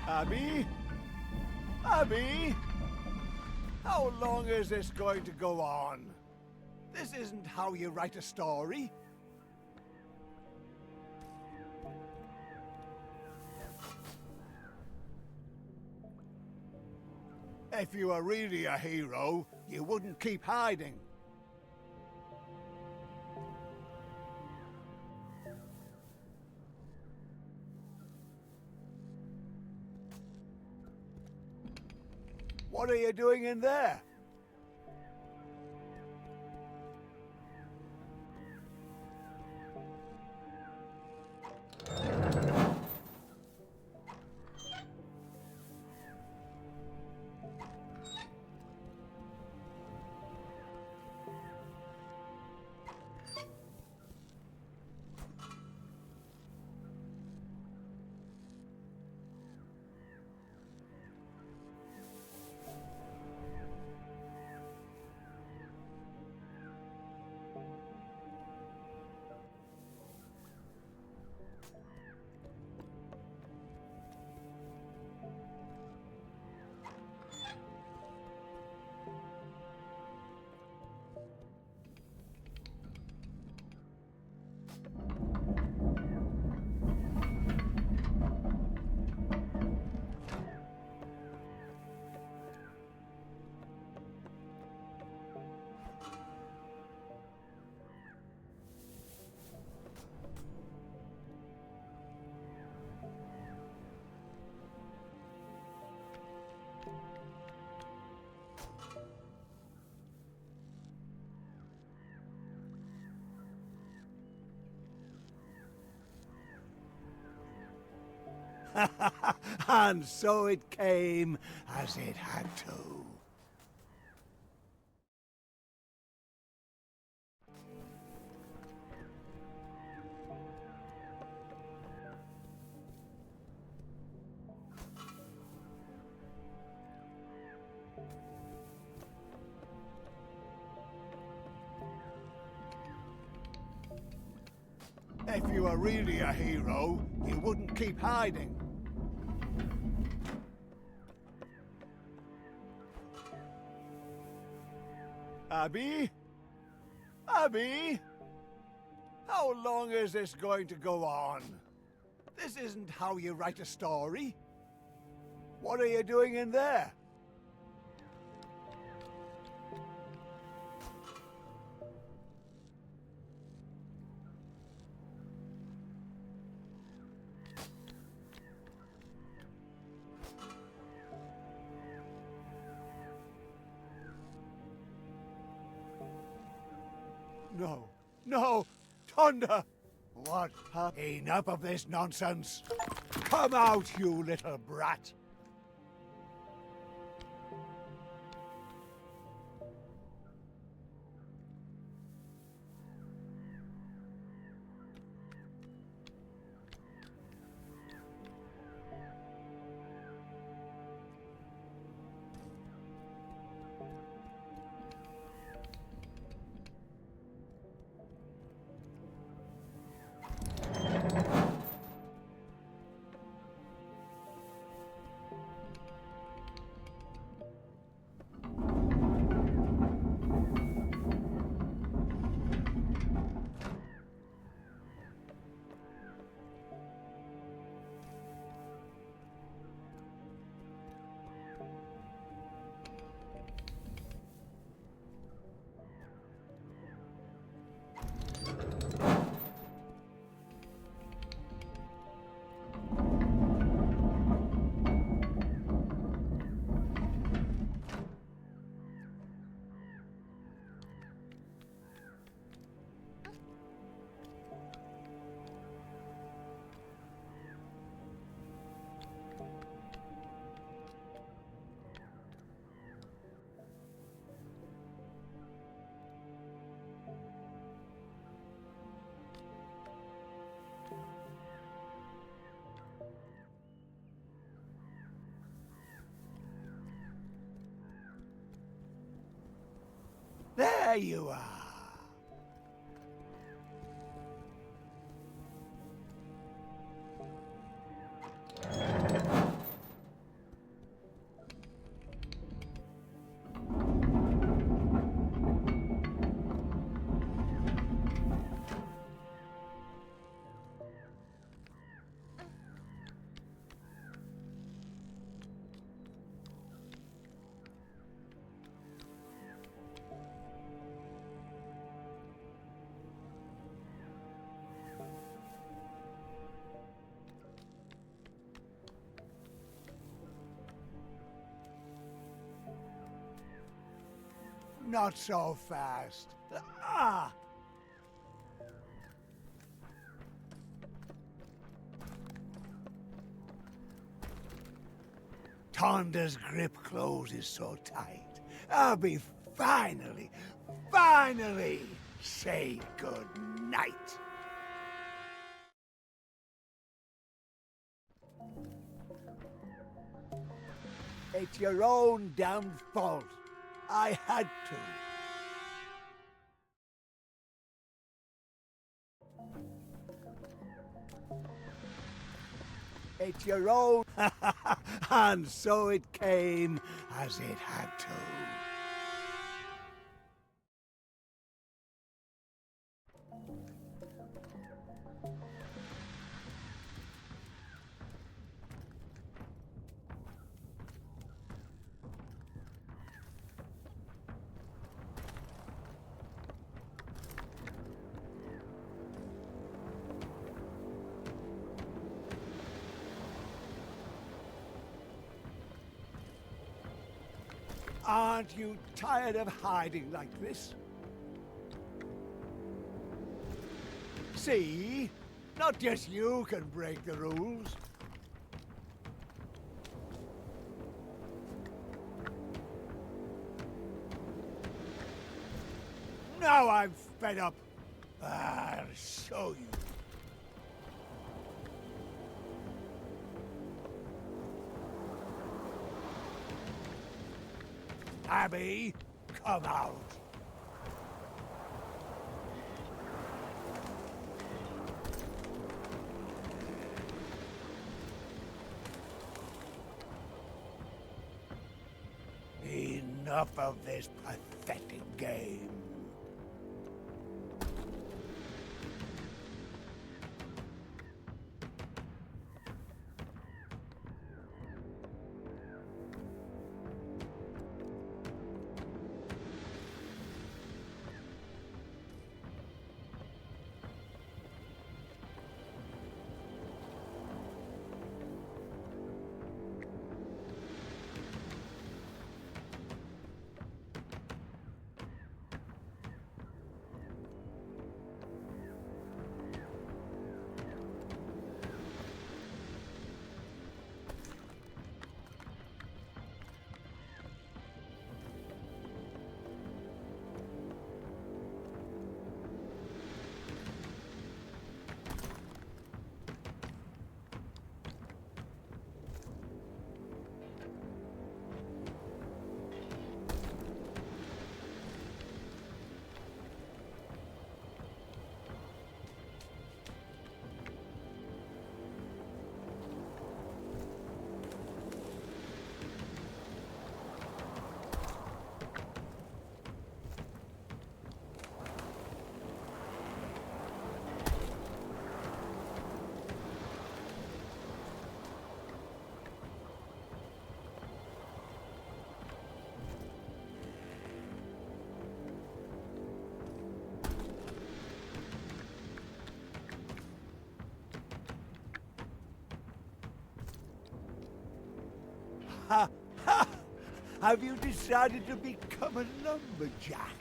Abby? Abby? How long is this going to go on? This isn't how you write a story. If you were really a hero, you wouldn't keep hiding. What are you doing in there? And so it came as it had to. If you were really a hero, you wouldn't keep hiding. Abby? Abby? How long is this going to go on? This isn't how you write a story. What are you doing in there? No, no, Tonda! What? Enough of this nonsense! Come out, you little brat! you are. Not so fast. Ah! Tonda's grip closes so tight. I'll be finally say good night. It's your own damn fault. I had to. It's your own. And so it came as it had to. Aren't you tired of hiding like this? See? Not just you can break the rules. Now I'm fed up. I'll show you. Abby, come out. Enough of this pathetic game. Ha ha! Have you decided to become a lumberjack?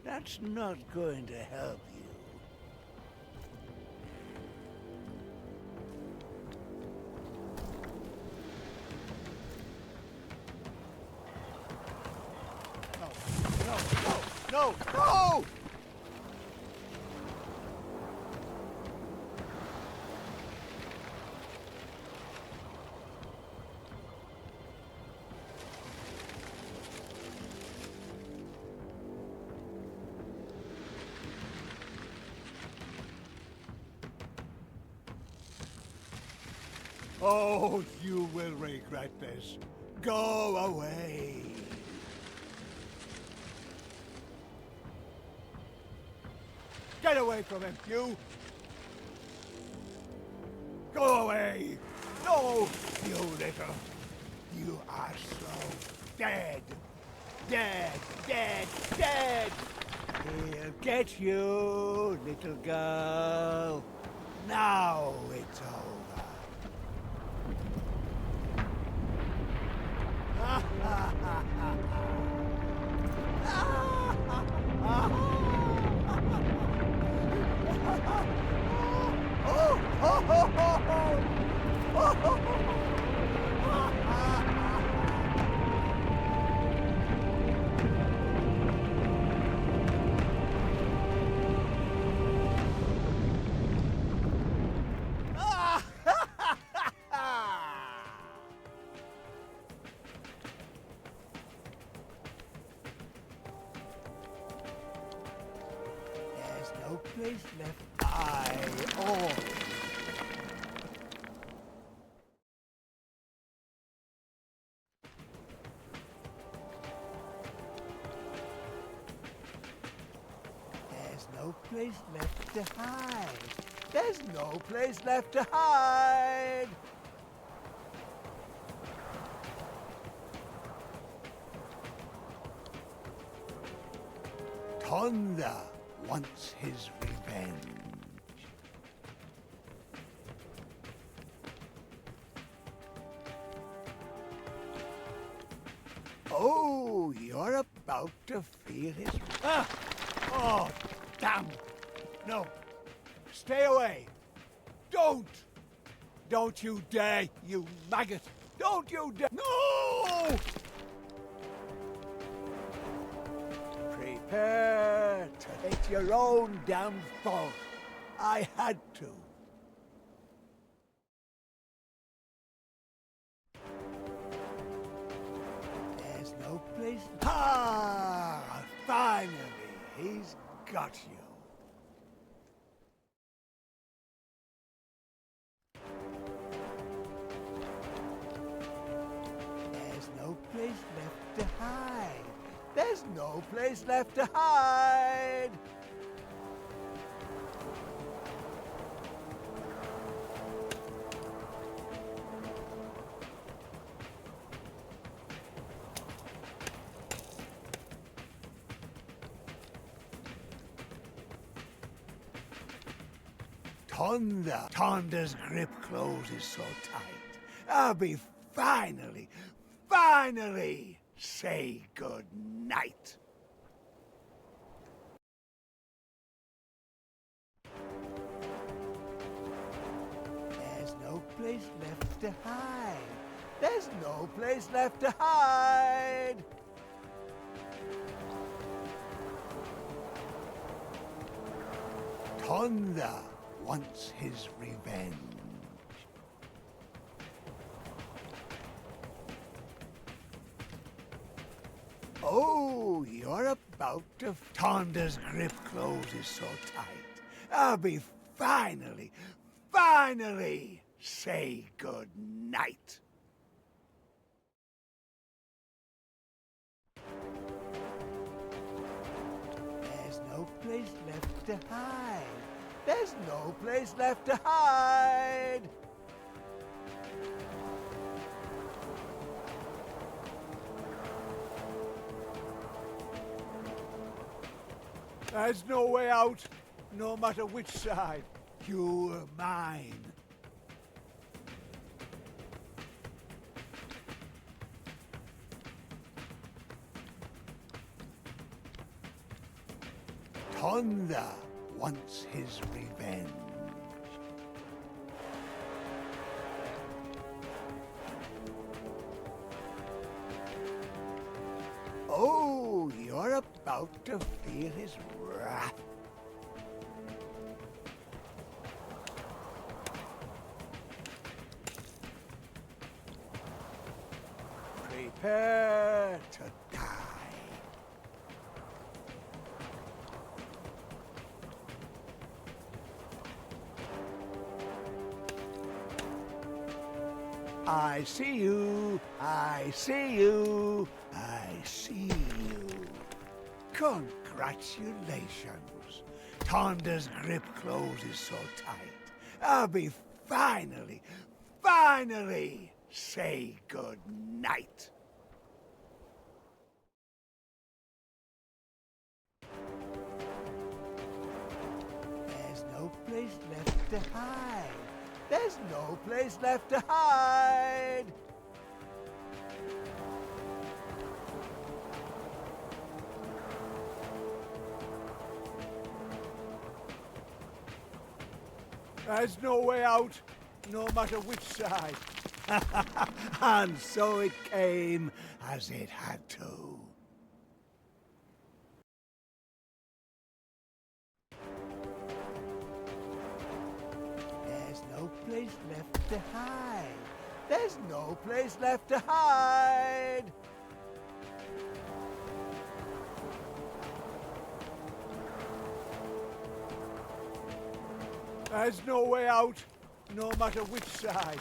That's not going to help you. No! Oh, you will regret this. Go away. Get away from him, you! Go away! No, you little... You are so dead. Dead, dead, dead! He'll get you, little girl. Now it's over. Ha ha ha ha ha! There's no place left. There's no place left to hide. There's no place left to hide. Thunder wants his revenge. Oh, you're about to feel his... Ah! Oh, damn! No. Stay away. Don't! Don't you dare, you maggot! Don't you dare! No! Prepare to take your own damn fall. I had to. There's no place... Ah! Finally, he's got you. There's no place left to hide. There's no place left to hide. Thunder's grip closes so tight. I'll be finally say good night. There's no place left to hide. There's no place left to hide. Thunder wants his revenge. Oh, you're about to... Thunder's grip closes so tight. I'll be finally say good night. There's no place left to hide. There's no place left to hide. There's no way out, no matter which side. You're mine. Thunder wants his revenge. Oh, you're about to feel his wrath. Prepare to die. I see you, I see you, I see you. Congratulations. Tonda's grip closes so tight. I'll be finally say good night. There's no place left to hide. There's no place left to hide. There's no way out, no matter which side. And so it came as it had to. There's no place left to hide. There's no place left to hide. There's no way out, no matter which side.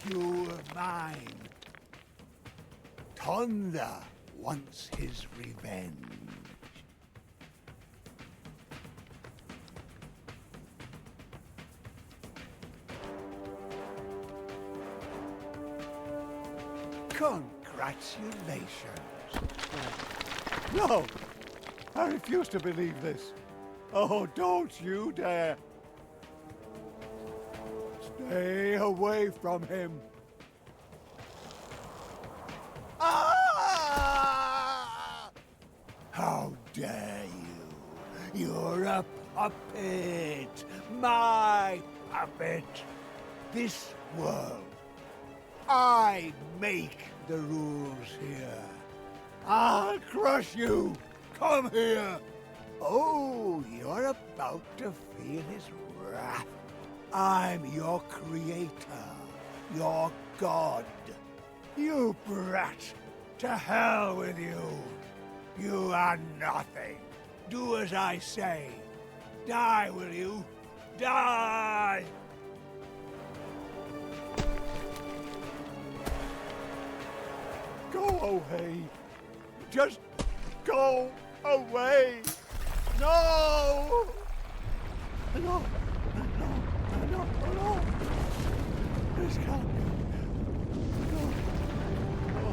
You're mine. Tonda wants his revenge. Congratulations. No! I refuse to believe this. Oh, don't you dare. Stay away from him. Ah! How dare you? You're a puppet. My puppet. This world. I make the rules here. I'll crush you. Come here. Oh, you're about to feel his wrath. I'm your creator, your god. You brat, to hell with you. You are nothing. Do as I say. Die, will you? Die! Go away. Just go away. No! No! No! This can't be. No. No.